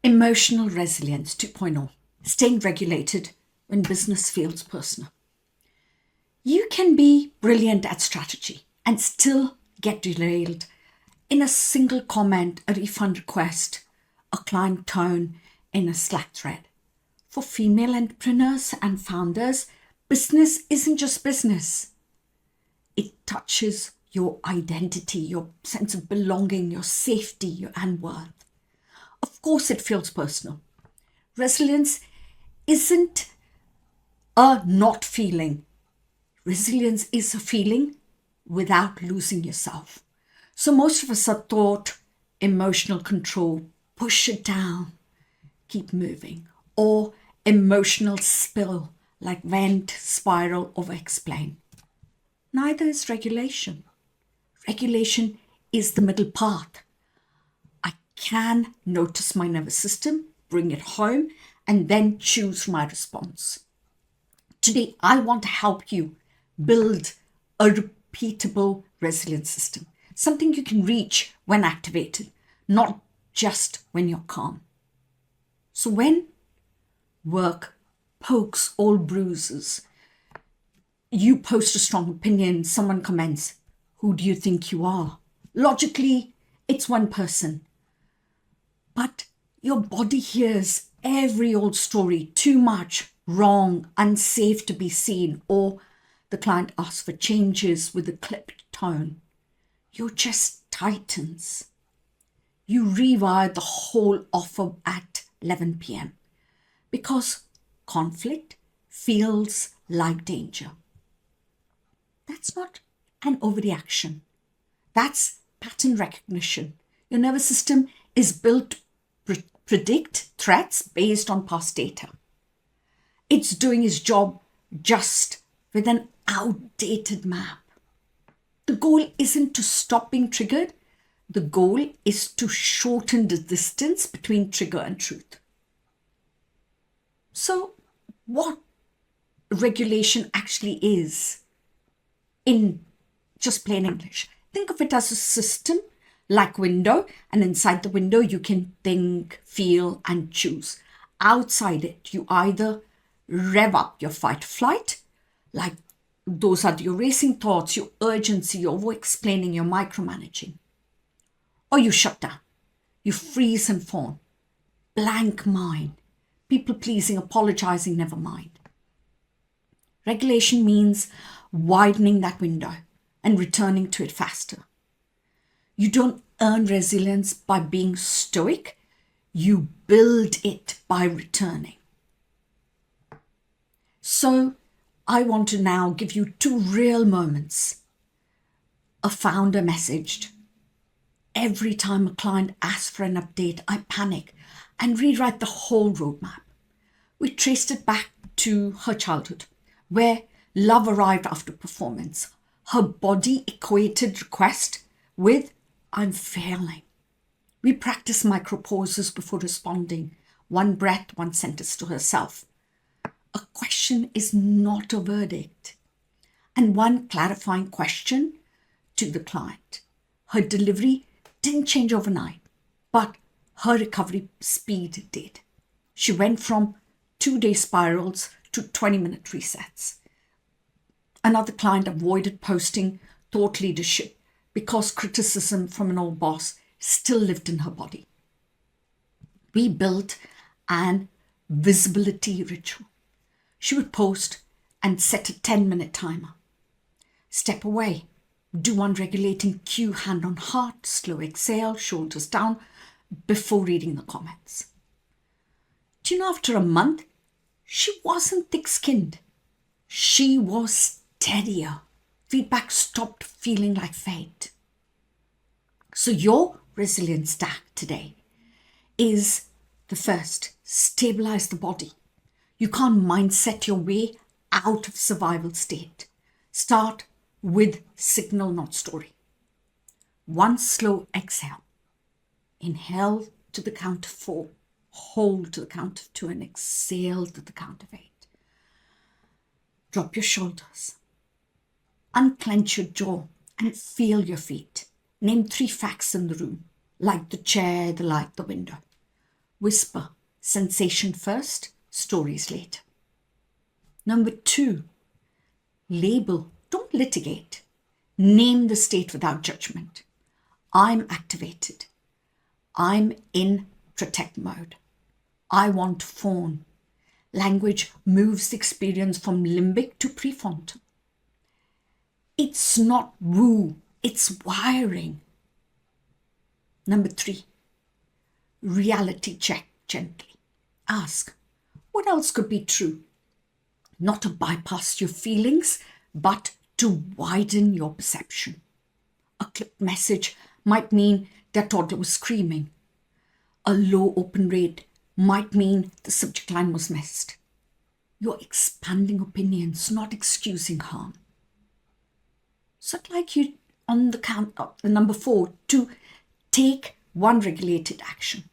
Emotional resilience 2.0, staying regulated when business feels personal. You can be brilliant at strategy and still get derailed in a single comment, a refund request, a client tone in a Slack thread. For female entrepreneurs and founders, business isn't just business. It touches your identity, your sense of belonging, your safety, and worth. Of course, it feels personal. Resilience isn't a not feeling. Resilience is a feeling without losing yourself. So most of us are taught emotional control, push it down, keep moving, or emotional spill, like vent, spiral, over explain. Neither is regulation. Regulation is the middle path. I can notice my nervous system, bring it home, and then choose my response. Today, I want to help you build a repeatable resilience system, something you can reach when activated, not just when you're calm. So when work pokes all bruises, you post a strong opinion, someone comments, "Who do you think you are?" Logically, it's one person. But your body hears every old story, too much, wrong, unsafe to be seen, or the client asks for changes with a clipped tone. Your chest tightens. You rewire the whole offer at 11 p.m. because conflict feels like danger. That's not an overreaction. That's pattern recognition. Your nervous system is built to predict threats based on past data. It's doing its job just with an outdated map. The goal isn't to stop being triggered. The goal is to shorten the distance between trigger and truth. So, what regulation actually is in just plain English? Think of it as a system like window, and inside the window you can think, feel, and choose. Outside it, you either rev up your fight or flight, like those are your racing thoughts, your urgency, your over-explaining, your micromanaging. Or you shut down, you freeze and fawn, blank mind, people pleasing, apologizing, never mind. Regulation means widening that window and returning to it faster. You don't earn resilience by being stoic, you build it by returning. So, I want to now give you two real moments. A founder messaged, "Every time a client asks for an update, I panic and rewrite the whole roadmap." We traced it back to her childhood, where love arrived after performance. Her body equated request with "I'm failing." We practiced micro pauses before responding, one breath, one sentence to herself. A question is not a verdict. And one clarifying question to the client. Her delivery didn't change overnight, but her recovery speed did. She went from 2-day spirals to 20-minute resets. Another client avoided posting thought leadership because criticism from an old boss still lived in her body. We built an visibility ritual. She would post and set a 10-minute timer. Step away, do one regulating cue, hand on heart, slow exhale, shoulders down before reading the comments. Do you know, after a month, she wasn't thick-skinned. She was steadier. Feedback stopped feeling like fate. So your resilience stack today is the first, stabilize the body. You can't mindset your way out of survival state. Start with signal, not story. One slow exhale. Inhale to the count of 4. Hold to the count of 2 and exhale to the count of 8. Drop your shoulders. Unclench your jaw and feel your feet. Name 3 facts in the room, like the chair, the light, the window. Whisper, sensation first, stories later. Number 2, label, don't litigate. Name the state without judgment. I'm activated. I'm in protect mode. I want phone. Language moves the experience from limbic to prefrontal. It's not woo, it's wiring. Number 3, reality check gently. Ask, what else could be true? Not to bypass your feelings, but to widen your perception. A clipped message might mean their toddler was screaming. A low open rate might mean the subject line was missed. You're expanding opinions, not excusing harm. So I'd like you on the count of the number 4 to take one regulated action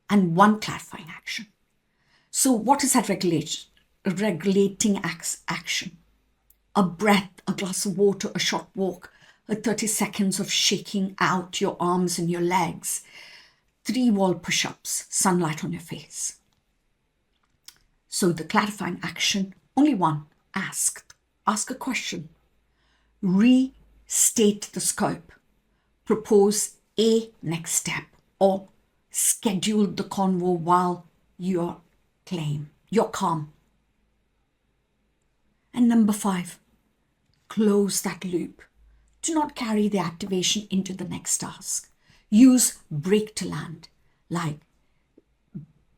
and one clarifying action. So what is that regulating action? A breath, a glass of water, a short walk, a 30 seconds of shaking out your arms and your legs, 3 wall push-ups, sunlight on your face. So the clarifying action, only one, ask a question, restate the scope, propose a next step, or schedule the convo while you're calm. And number 5, close that loop. Do not carry the activation into the next task. Use break to land, like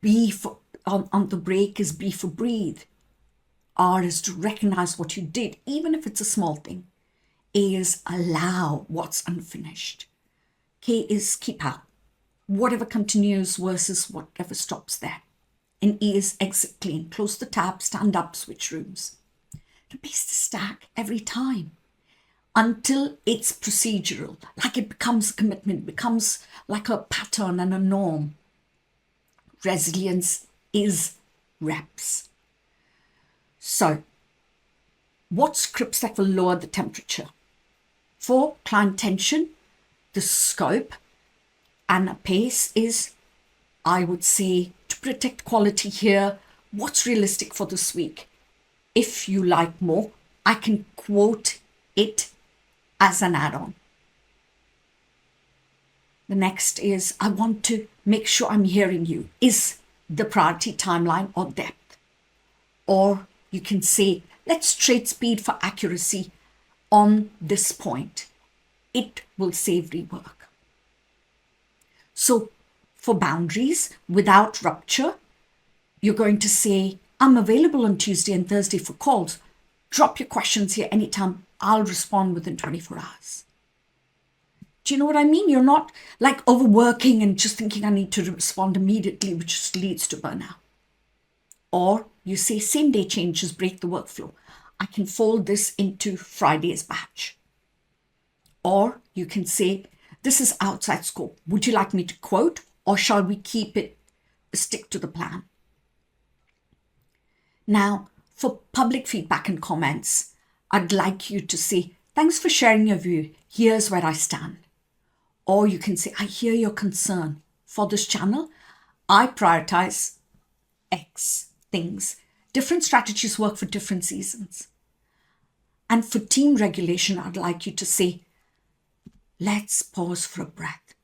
B for on the break is B for breathe. R is to recognize what you did, even if it's a small thing. A is allow what's unfinished. K is keep out, whatever continues versus whatever stops there. And E is exit clean, close the tab, stand up, switch rooms. Repeat the stack every time until it's procedural, like it becomes a commitment, becomes like a pattern and a norm. Resilience is reps. So, what scripts that will lower the temperature? For client tension, the scope and a pace is, I would say, to protect quality here, what's realistic for this week? If you like more, I can quote it as an add-on. The next is, I want to make sure I'm hearing you. Is the priority timeline or depth? Or you can say, let's trade speed for accuracy on this point. It will save rework. So for boundaries, without rupture, you're going to say, I'm available on Tuesday and Thursday for calls. Drop your questions here anytime. I'll respond within 24 hours. Do you know what I mean? You're not like overworking and just thinking I need to respond immediately, which just leads to burnout. Or you say same day changes break the workflow. I can fold this into Friday's batch. Or you can say, this is outside scope. Would you like me to quote, or shall we stick to the plan? Now, for public feedback and comments, I'd like you to say, thanks for sharing your view. Here's where I stand. Or you can say, I hear your concern. For this channel, I prioritize X things. Different strategies work for different seasons. And for team regulation, I'd like you to say, let's pause for a breath.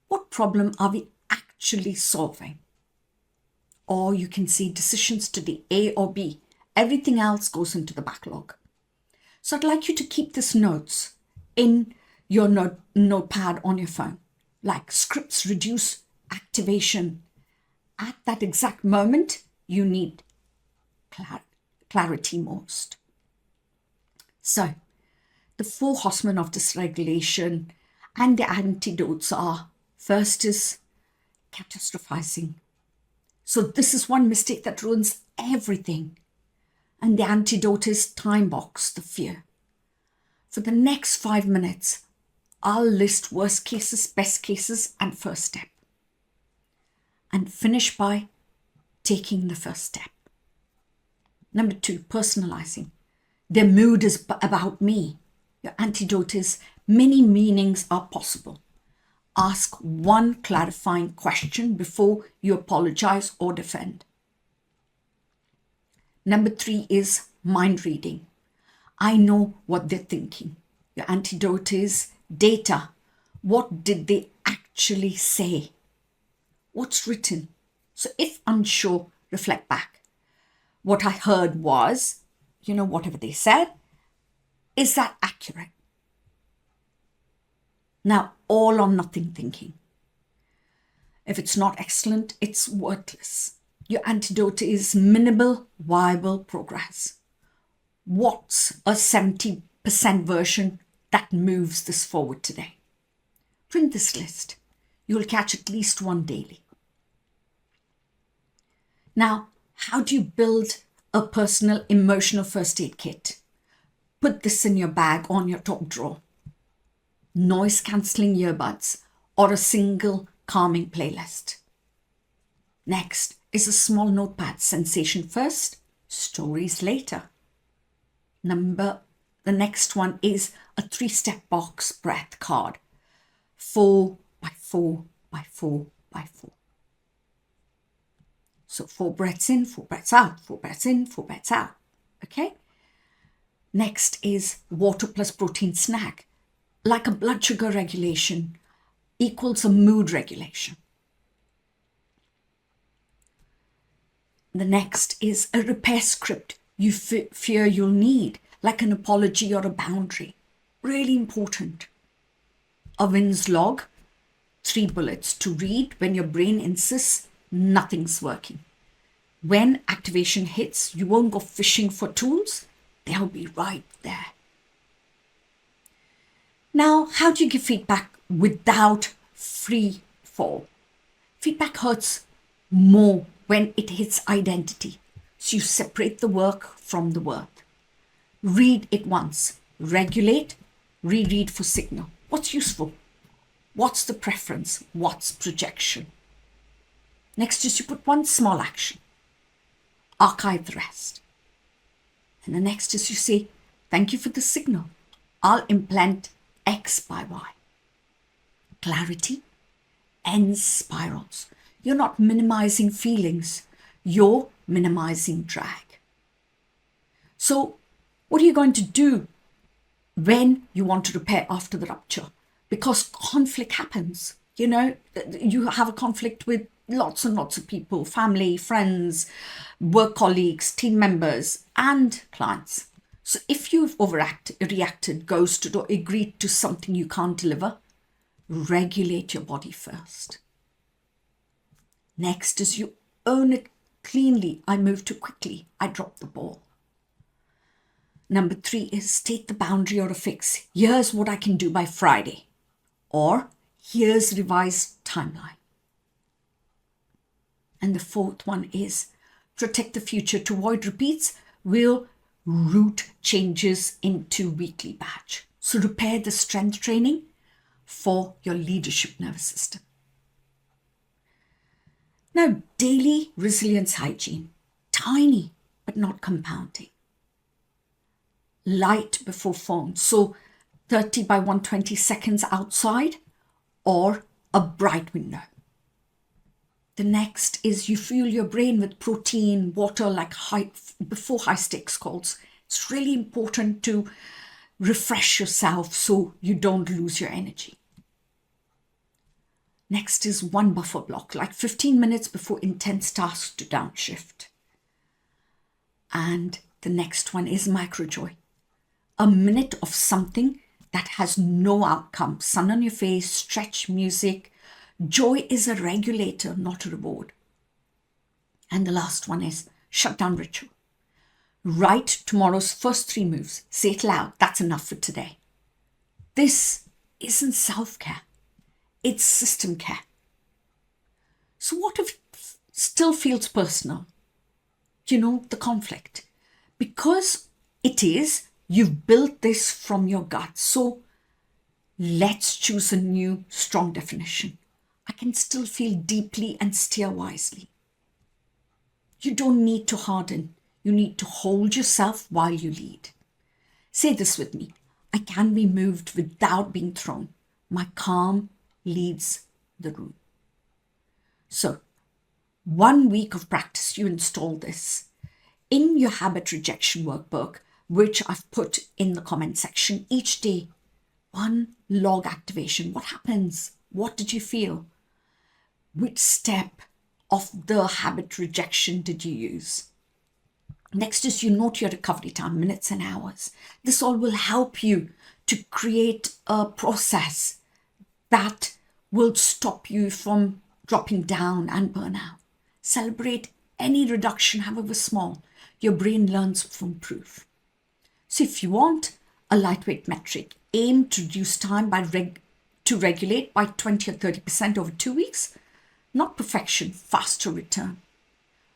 What problem are we actually solving? Or you can say decisions today, A or B. Everything else goes into the backlog. So I'd like you to keep these notes in your notepad on your phone. Like scripts reduce activation. At that exact moment, you need clarity most. So the 4 horsemen of dysregulation and the antidotes are, first is catastrophizing. So this is one mistake that ruins everything. And the antidote is time box the fear. For the next 5 minutes, I'll list worst cases, best cases, and first step. And finish by taking the first step. Number 2, personalizing. Their mood is about me. Your antidote is many meanings are possible. ask one clarifying question before you apologize or defend. Number 3 is mind reading. I know what they're thinking. Your antidote is data. What did they actually say? What's written? So if unsure, reflect back. What I heard was, whatever they said, is that accurate? Now, all or nothing thinking. If it's not excellent, it's worthless. Your antidote is minimal viable progress. What's a 70% version that moves this forward today? Print this list. You'll catch at least one daily. Now, how do you build a personal emotional first aid kit? Put this in your bag on your top drawer. Noise cancelling earbuds or a single calming playlist. Next is a small notepad. Sensation first, stories later. The next one is a 3-step box breath card. 4 by 4 by 4 by 4. So 4 breaths in, 4 breaths out, 4 breaths in, 4 breaths out. Okay? Next is water plus protein snack. Like a blood sugar regulation equals a mood regulation. The next is a repair script you fear you'll need, like an apology or a boundary. Really important. A wins log, 3 bullets to read when your brain insists nothing's working. When activation hits, you won't go fishing for tools. They'll be right there. Now, how do you give feedback without free fall? Feedback hurts more when it hits identity. So you separate the work from the worth. Read it once. Regulate. Reread for signal. What's useful? What's the preference? What's projection? Next is you put one small action. Archive the rest. And the next is you say, thank you for the signal. I'll implant X by Y. Clarity ends spirals. You're not minimizing feelings. You're minimizing drag. So what are you going to do when you want to repair after the rupture? Because conflict happens. You have a conflict with lots and lots of people, family, friends, work colleagues, team members, and clients. So if you've reacted, ghosted, or agreed to something you can't deliver, regulate your body first. Next is you own it cleanly. I moved too quickly. I dropped the ball. Number 3 is state the boundary or a fix. Here's what I can do by Friday. Or here's revised timeline. And the 4th one is protect the future. To avoid repeats, we'll route changes into weekly batch. So repair the strength training for your leadership nervous system. Now, daily resilience hygiene. Tiny, but not compounding. Light before phone. So 30 by 120 seconds outside or a bright window. The next is you fuel your brain with protein, water, before high stakes calls. It's really important to refresh yourself so you don't lose your energy. Next is one buffer block, like 15 minutes before intense tasks to downshift. And the next one is microjoy. A minute of something that has no outcome. Sun on your face, stretch, music. Joy is a regulator, not a reward. And the last one is shutdown ritual. Write tomorrow's first 3 moves. Say it loud. That's enough for today. This isn't self-care. It's system care. So what if it still feels personal? The conflict. Because it is, you've built this from your gut. So let's choose a new, strong definition. I can still feel deeply and steer wisely. You don't need to harden. You need to hold yourself while you lead. Say this with me. I can be moved without being thrown. My calm leaves the room. So 1 week of practice, you install this in your habit rejection workbook, which I've put in the comment section. Each day, one log activation. What happens? What did you feel? Which step of the habit rejection did you use? Next is you note your recovery time, minutes and hours. This all will help you to create a process that will stop you from dropping down and burnout. Celebrate any reduction, however small. Your brain learns from proof. So if you want a lightweight metric, aim to reduce time to regulate by 20 or 30% over 2 weeks. Not perfection, faster return.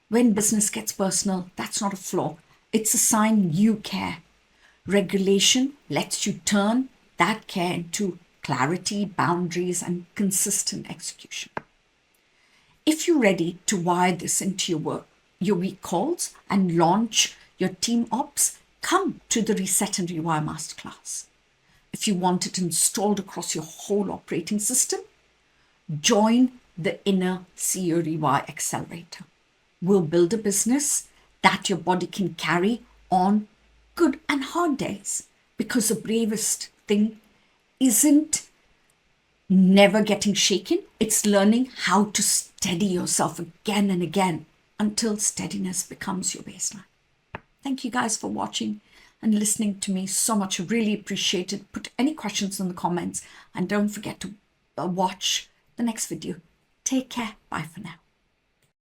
When business gets personal, that's not a flaw. It's a sign you care. Regulation lets you turn that care into clarity, boundaries, and consistent execution. If you're ready to wire this into your work, your week calls, and launch your team ops, come to the Reset and Rewire Masterclass. If you want it installed across your whole operating system, join the Inner CEO Rewire Accelerator. We'll build a business that your body can carry on good and hard days, because the bravest thing isn't never getting shaken. It's learning how to steady yourself again and again until steadiness becomes your baseline. Thank you guys for watching and listening to me so much. I really appreciate it. Put any questions in the comments and don't forget to watch the next video. Take care. Bye for now.